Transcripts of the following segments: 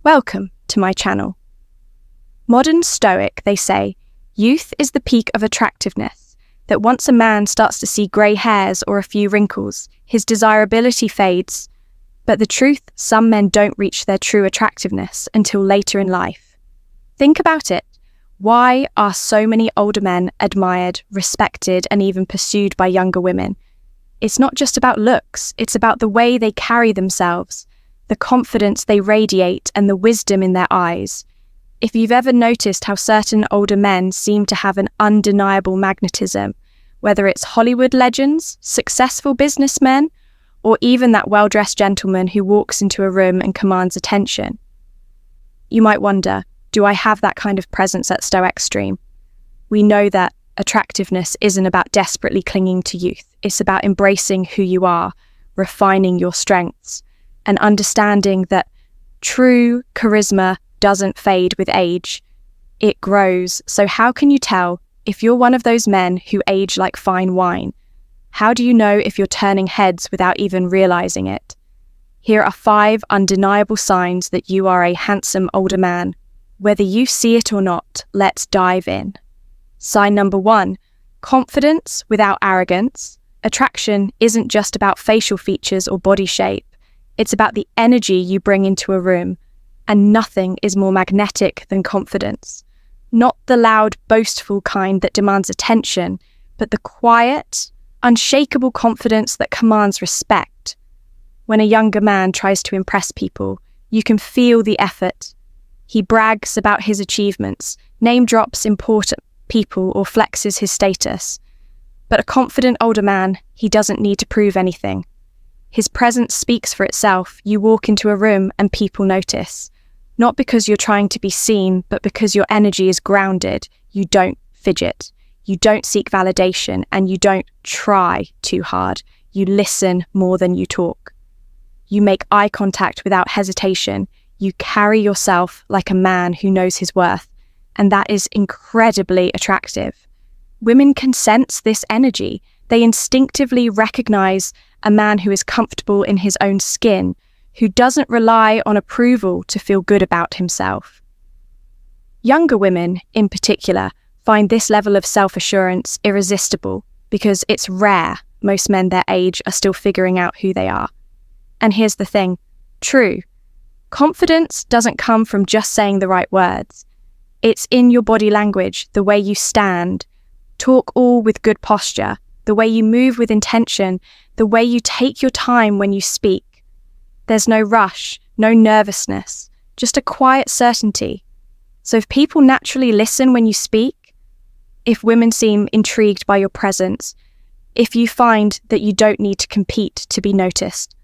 Welcome to my channel. Modern Stoic, they say, youth is the peak of attractiveness, that once a man starts to see grey hairs or a few wrinkles, his desirability fades. But the truth, some men don't reach their true attractiveness until later in life. Think about it. Why are so many older men admired, respected, and even pursued by younger women? It's not just about looks, it's about the way they carry themselves, the confidence they radiate, and the wisdom in their eyes. If you've ever noticed how certain older men seem to have an undeniable magnetism, whether it's Hollywood legends, successful businessmen, or even that well-dressed gentleman who walks into a room and commands attention. You might wonder, do I have that kind of presence at Stoic Stream? We know that attractiveness isn't about desperately clinging to youth. It's about embracing who you are, refining your strengths, and understanding that true charisma doesn't fade with age. It grows. So how can you tell if you're one of those men who age like fine wine? How do you know if you're turning heads without even realizing it? Here are 5 undeniable signs that you are a handsome older man. Whether you see it or not, let's dive in. Sign number 1, confidence without arrogance. Attraction isn't just about facial features or body shape. It's about the energy you bring into a room. And nothing is more magnetic than confidence. Not the loud, boastful kind that demands attention, but the quiet, unshakable confidence that commands respect. When a younger man tries to impress people, you can feel the effort. He brags about his achievements, name drops important people, or flexes his status. But a confident older man, he doesn't need to prove anything. His presence speaks for itself. You walk into a room and people notice. Not because you're trying to be seen, but because your energy is grounded. You don't fidget. You don't seek validation, and you don't try too hard. You listen more than you talk. You make eye contact without hesitation. You carry yourself like a man who knows his worth, and that is incredibly attractive. Women can sense this energy. They instinctively recognize a man who is comfortable in his own skin, who doesn't rely on approval to feel good about himself. Younger women, in particular, find this level of self-assurance irresistible because it's rare. Most men their age are still figuring out who they are. And here's the thing, true. Confidence doesn't come from just saying the right words. It's in your body language, the way you stand, talk all with good posture, the way you move with intention, the way you take your time when you speak. There's no rush, no nervousness, just a quiet certainty. So if people naturally listen when you speak, if women seem intrigued by your presence, if you find that you don't need to compete to be noticed,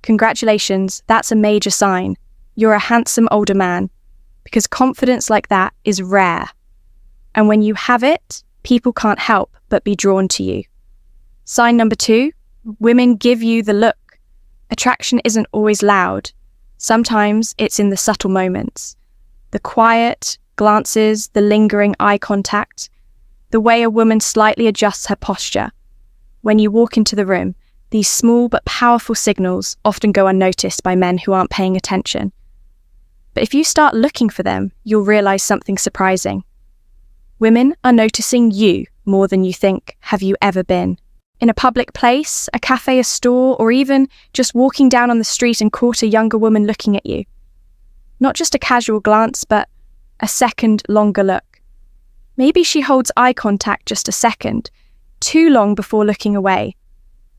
congratulations, that's a major sign. You're a handsome older man, because confidence like that is rare. And when you have it, people can't help but be drawn to you. Sign number 2, women give you the look. Attraction isn't always loud. Sometimes it's in the subtle moments. The quiet glances, the lingering eye contact, the way a woman slightly adjusts her posture. When you walk into the room, these small but powerful signals often go unnoticed by men who aren't paying attention. But if you start looking for them, you'll realize something surprising. Women are noticing you more than you think. Have you ever been in a public place, a cafe, a store, or even just walking down on the street and caught a younger woman looking at you? Not just a casual glance, but a second longer look. Maybe she holds eye contact just a second, too long before looking away.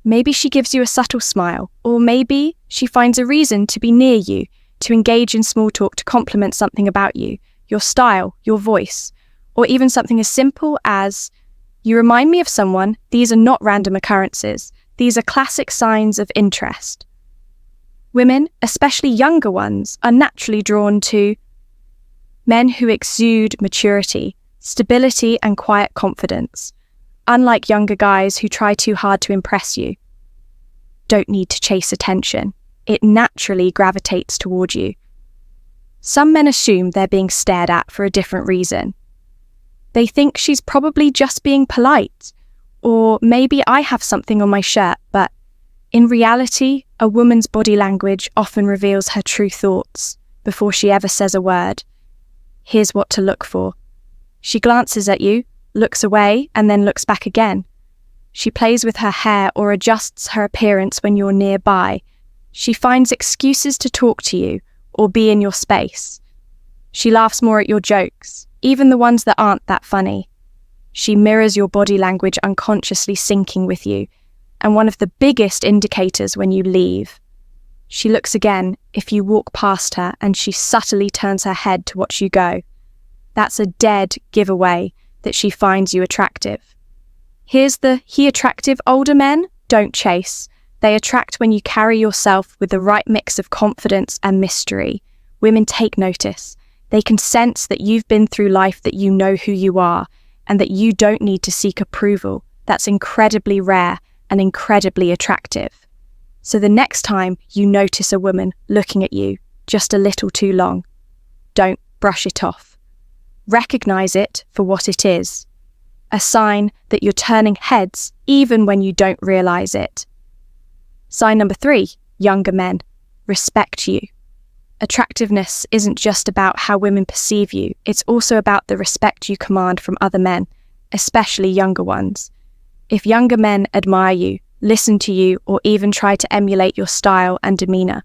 Maybe she gives you a subtle smile, or maybe she finds a reason to be near you, to engage in small talk, to compliment something about you, your style, your voice, or even something as simple as, "You remind me of someone." These are not random occurrences. These are classic signs of interest. Women, especially younger ones, are naturally drawn to men who exude maturity, stability, and quiet confidence. Unlike younger guys who try too hard to impress you. Don't need to chase attention. It naturally gravitates toward you. Some men assume they're being stared at for a different reason. They think she's probably just being polite, or maybe I have something on my shirt, but in reality, a woman's body language often reveals her true thoughts. before she ever says a word. Here's what to look for. She glances at you, looks away, and then looks back again. She plays with her hair or adjusts her appearance when you're nearby. She finds excuses to talk to you or be in your space. She laughs more at your jokes, even the ones that aren't that funny. She mirrors your body language, unconsciously syncing with you, and one of the biggest indicators when you leave. She looks again if you walk past her, and she subtly turns her head to watch you go. That's a dead giveaway that she finds you attractive. Here's the attractive older men don't chase. They attract when you carry yourself with the right mix of confidence and mystery. Women take notice. They can sense that you've been through life, that you know who you are, and that you don't need to seek approval. That's incredibly rare and incredibly attractive. So the next time you notice a woman looking at you just a little too long, don't brush it off. Recognize it for what it is. A sign that you're turning heads even when you don't realize it. Sign number 3, younger men respect you. Attractiveness isn't just about how women perceive you, it's also about the respect you command from other men, especially younger ones. If younger men admire you, listen to you, or even try to emulate your style and demeanor,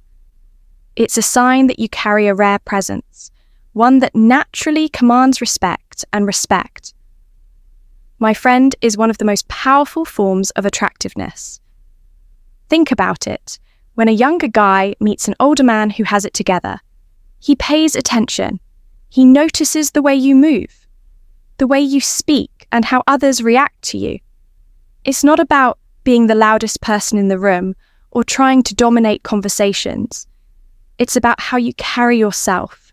it's a sign that you carry a rare presence, one that naturally commands respect and respect. My friend, is one of the most powerful forms of attractiveness. Think about it. When a younger guy meets an older man who has it together, he pays attention. He notices the way you move, the way you speak, and how others react to you. It's not about being the loudest person in the room or trying to dominate conversations. It's about how you carry yourself.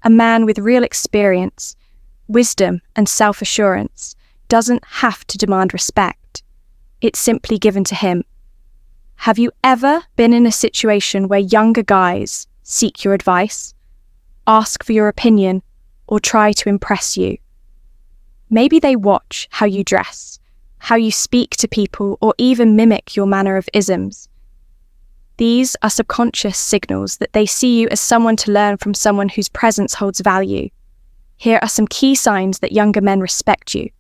A man with real experience, wisdom, and self-assurance doesn't have to demand respect. It's simply given to him. Have you ever been in a situation where younger guys seek your advice, ask for your opinion, or try to impress you? Maybe they watch how you dress, how you speak to people, or even mimic your manner of isms. These are subconscious signals that they see you as someone to learn from, someone whose presence holds value. Here are some key signs that younger men respect you.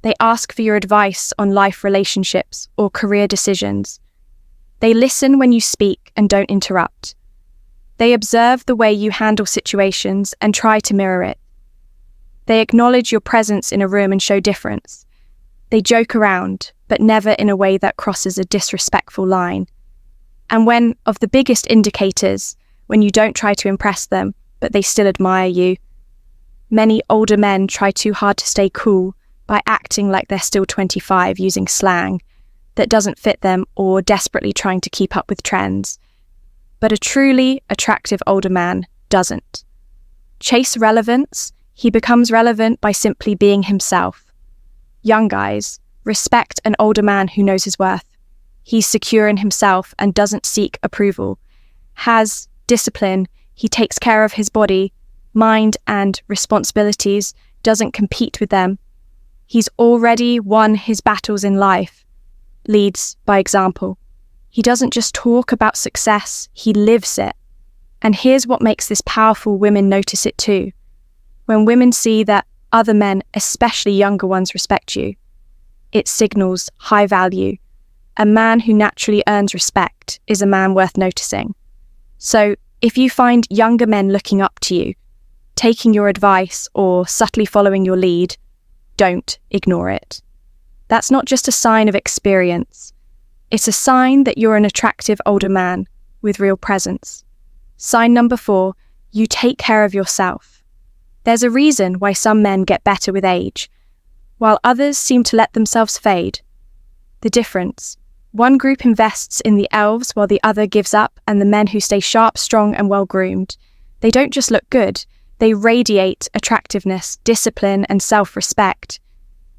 They ask for your advice on life, relationships, or career decisions. They listen when you speak and don't interrupt. They observe the way you handle situations and try to mirror it. They acknowledge your presence in a room and show difference. They joke around, but never in a way that crosses a disrespectful line. And when of the biggest indicators, when you don't try to impress them, but they still admire you. Many older men try too hard to stay cool by acting like they're still 25, using slang that doesn't fit them or desperately trying to keep up with trends. But a truly attractive older man doesn't. Chase relevance, he becomes relevant by simply being himself. Young guys respect an older man who knows his worth. He's secure in himself and doesn't seek approval. Has discipline, he takes care of his body, mind, and responsibilities, doesn't compete with them. He's already won his battles in life. Leads by example. He doesn't just talk about success, he lives it. And here's what makes this powerful: women notice it too. When women see that other men, especially younger ones, respect you, it signals high value. A man who naturally earns respect is a man worth noticing. So if you find younger men looking up to you, taking your advice, or subtly following your lead, don't ignore it. That's not just a sign of experience. It's a sign that you're an attractive older man with real presence. Sign number 4, you take care of yourself. There's a reason why some men get better with age, while others seem to let themselves fade. The difference: one group invests in the elves while the other gives up, and the men who stay sharp, strong, and well-groomed, they don't just look good, they radiate attractiveness, discipline, and self-respect.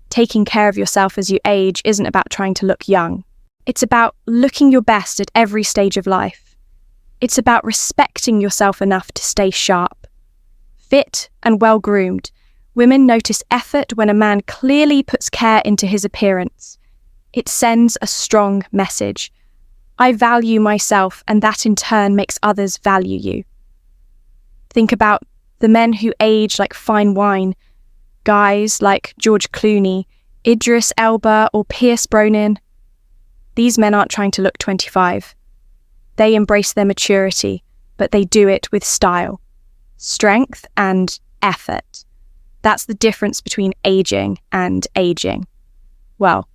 Taking care of yourself as you age isn't about trying to look young. It's about looking your best at every stage of life. It's about respecting yourself enough to stay sharp, fit, and well-groomed. Women notice effort when a man clearly puts care into his appearance. It sends a strong message. I value myself, and that in turn makes others value you. Think about the men who age like fine wine, guys like George Clooney, Idris Elba, or Pierce Brosnan. These men aren't trying to look 25. They embrace their maturity, but they do it with style, strength, and effort. That's the difference between aging and aging. Well,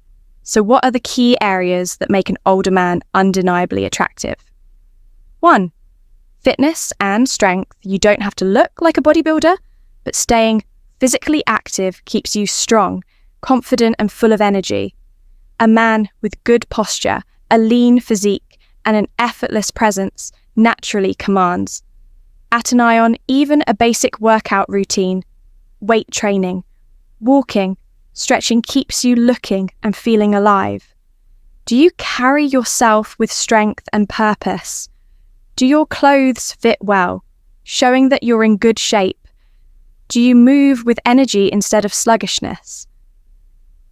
so what are the key areas that make an older man undeniably attractive? 1. Fitness and strength. You don't have to look like a bodybuilder, but staying physically active keeps you strong, confident, and full of energy. A man with good posture, a lean physique, and an effortless presence naturally commands. At an ion, even a basic workout routine, weight training, walking, stretching keeps you looking and feeling alive. Do you carry yourself with strength and purpose? Do your clothes fit well, showing that you're in good shape? Do you move with energy instead of sluggishness?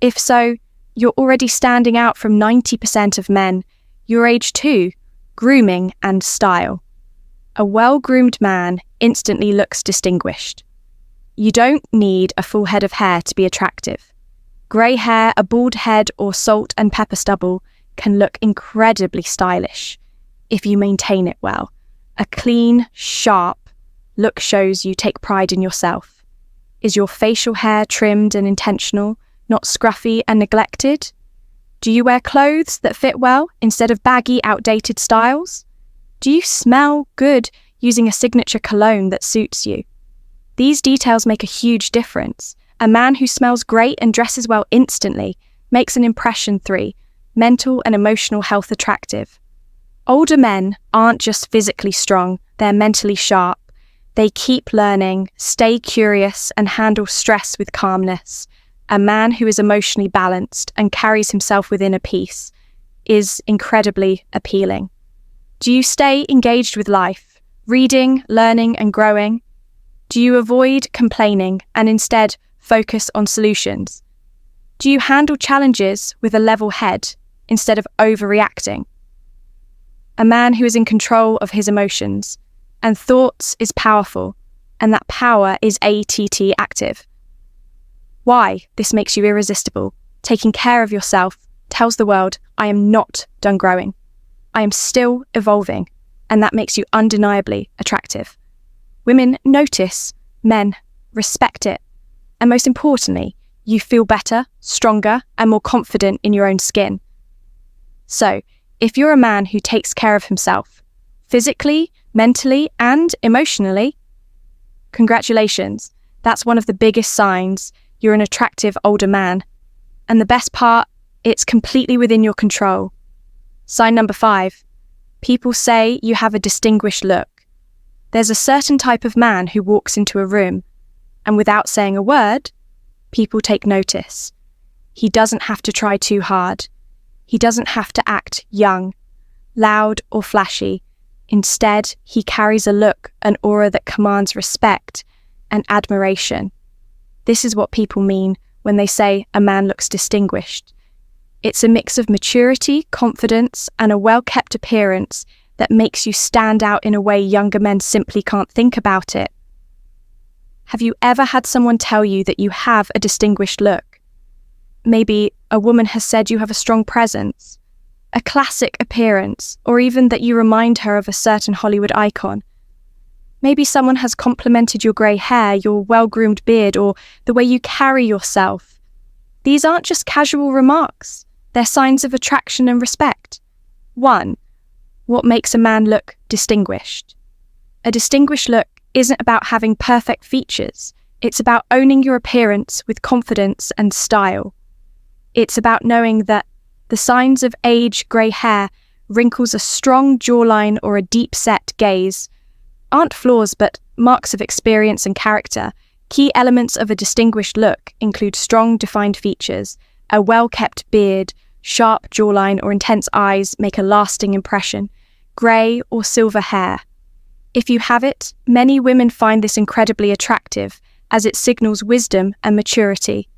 If so, you're already standing out from 90% of men your age too, grooming and style. A well-groomed man instantly looks distinguished. You don't need a full head of hair to be attractive. Grey hair, a bald head, or salt and pepper stubble can look incredibly stylish if you maintain it well. A clean, sharp look shows you take pride in yourself. Is your facial hair trimmed and intentional, not scruffy and neglected? Do you wear clothes that fit well instead of baggy, outdated styles? Do you smell good using a signature cologne that suits you? These details make a huge difference. A man who smells great and dresses well instantly makes an impression. 3. Mental and emotional health attractive. Older men aren't just physically strong, they're mentally sharp. They keep learning, stay curious, and handle stress with calmness. A man who is emotionally balanced and carries himself within a peace is incredibly appealing. Do you stay engaged with life, reading, learning, and growing? Do you avoid complaining and instead focus on solutions? Do you handle challenges with a level head instead of overreacting? A man who is in control of his emotions and thoughts is powerful, and that power is ATT active. Why this makes you irresistible. Taking care of yourself tells the world, I am not done growing. I am still evolving, and that makes you undeniably attractive. Women notice, men respect it, and most importantly, you feel better, stronger, and more confident in your own skin. So, if you're a man who takes care of himself, physically, mentally, and emotionally, congratulations. That's one of the biggest signs you're an attractive older man. And the best part, it's completely within your control. Sign number 5. People say you have a distinguished look. There's a certain type of man who walks into a room, and without saying a word, people take notice. He doesn't have to try too hard. He doesn't have to act young, loud, or flashy. Instead, he carries a look, an aura that commands respect and admiration. This is what people mean when they say a man looks distinguished. It's a mix of maturity, confidence, and a well-kept appearance that makes you stand out in a way younger men simply can't think about it. Have you ever had someone tell you that you have a distinguished look? Maybe a woman has said you have a strong presence, a classic appearance, or even that you remind her of a certain Hollywood icon. Maybe someone has complimented your grey hair, your well-groomed beard, or the way you carry yourself. These aren't just casual remarks. They're signs of attraction and respect. 1. What makes a man look distinguished? A distinguished look isn't about having perfect features. It's about owning your appearance with confidence and style. It's about knowing that the signs of age, grey hair, wrinkles, a strong jawline, or a deep-set gaze aren't flaws but marks of experience and character. Key elements of a distinguished look include strong, defined features. A well-kept beard, sharp jawline, or intense eyes make a lasting impression. Grey or silver hair. If you have it, many women find this incredibly attractive as it signals wisdom and maturity.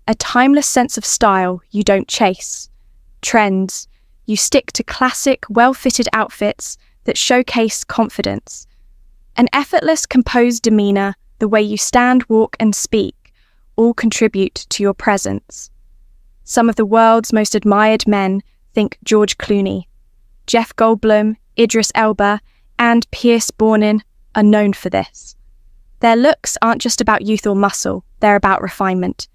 A timeless sense of style you don't chase. Trends. You stick to classic, well-fitted outfits that showcase confidence. An effortless, composed demeanor, the way you stand, walk, and speak, all contribute to your presence. Some of the world's most admired men, think George Clooney, Jeff Goldblum, Idris Elba, and Pierce Brosnan, are known for this. Their looks aren't just about youth or muscle, they're about refinement.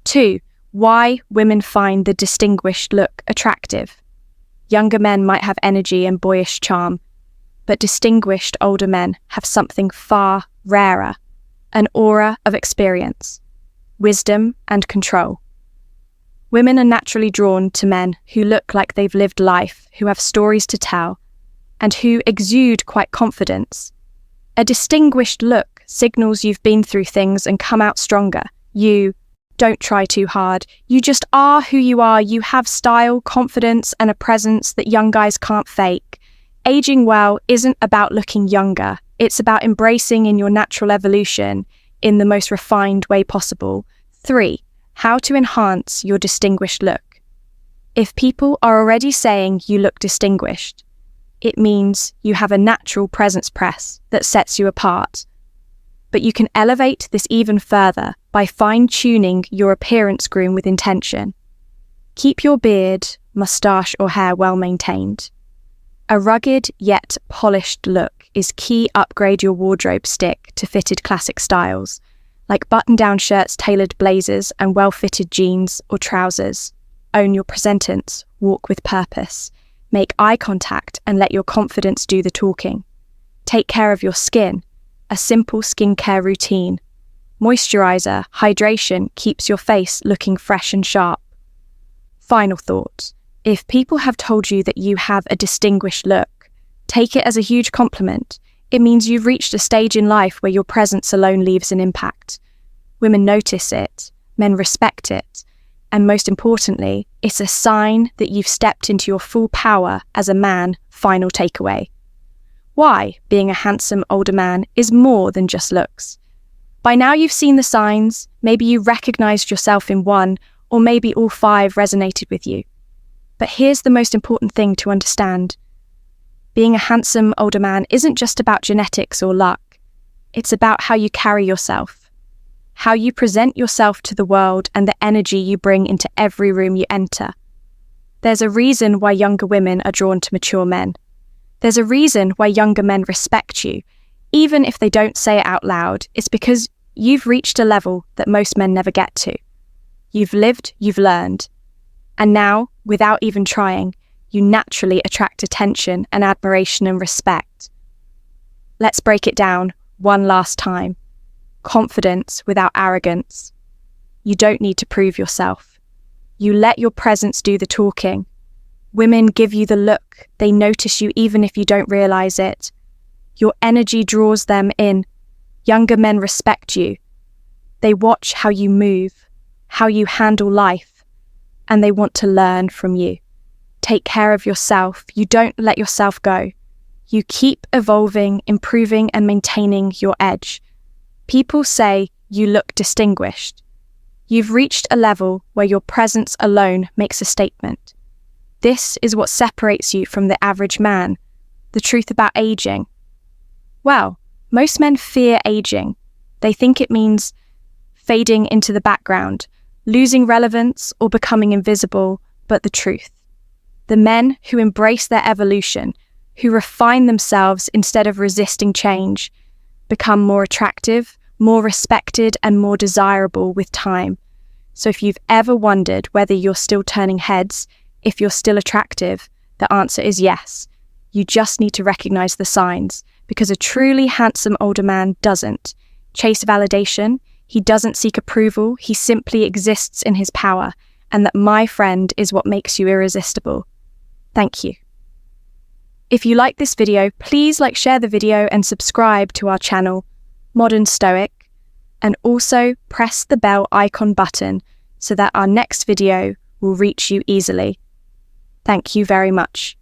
2. Why women find the distinguished look attractive. Younger men might have energy and boyish charm, but distinguished older men have something far rarer, an aura of experience, wisdom, and control. Women are naturally drawn to men who look like they've lived life, who have stories to tell, and who exude quite confidence. A distinguished look signals you've been through things and come out stronger. You don't try too hard. You just are who you are. You have style, confidence, and a presence that young guys can't fake. Aging well isn't about looking younger. It's about embracing in your natural evolution in the most refined way possible. 3. How to enhance your distinguished look. If people are already saying you look distinguished, it means you have a natural presence press that sets you apart. But you can elevate this even further by fine-tuning your appearance groom with intention. Keep your beard, moustache, or hair well maintained. A rugged yet polished look is key. Upgrade your wardrobe stick to fitted classic styles, like button-down shirts, tailored blazers, and well-fitted jeans or trousers. Own your presentance, walk with purpose. Make eye contact and let your confidence do the talking. Take care of your skin. A simple skincare routine. Moisturizer, hydration keeps your face looking fresh and sharp. Final thought. If people have told you that you have a distinguished look, take it as a huge compliment. It means you've reached a stage in life where your presence alone leaves an impact. Women notice it, men respect it, and most importantly, it's a sign that you've stepped into your full power as a man. Final takeaway. Why being a handsome older man is more than just looks. By now you've seen the signs, maybe you recognized yourself in one, or maybe all 5 resonated with you. But here's the most important thing to understand. Being a handsome older man isn't just about genetics or luck. It's about how you carry yourself, how you present yourself to the world, and the energy you bring into every room you enter. There's a reason why younger women are drawn to mature men. There's a reason why younger men respect you, even if they don't say it out loud. It's because you've reached a level that most men never get to. You've lived, you've learned. And now, without even trying, you naturally attract attention and admiration and respect. Let's break it down one last time. Confidence without arrogance. You don't need to prove yourself. You let your presence do the talking. Women give you the look. They notice you even if you don't realize it. Your energy draws them in. Younger men respect you. They watch how you move, how you handle life, and they want to learn from you. Take care of yourself. You don't let yourself go. You keep evolving, improving, and maintaining your edge. People say you look distinguished. You've reached a level where your presence alone makes a statement. This is what separates you from the average man. The truth about aging. Well, most men fear aging. They think it means fading into the background, losing relevance, or becoming invisible. But the truth. The men who embrace their evolution, who refine themselves instead of resisting change, become more attractive, more respected, and more desirable with time. So if you've ever wondered whether you're still turning heads, if you're still attractive, the answer is yes. You just need to recognize the signs, because a truly handsome older man doesn't chase validation, he doesn't seek approval, he simply exists in his power, and that, my friend, is what makes you irresistible. Thank you. If you like this video, please share the video and subscribe to our channel, Modern Stoic, and also press the bell icon button so that our next video will reach you easily. Thank you very much.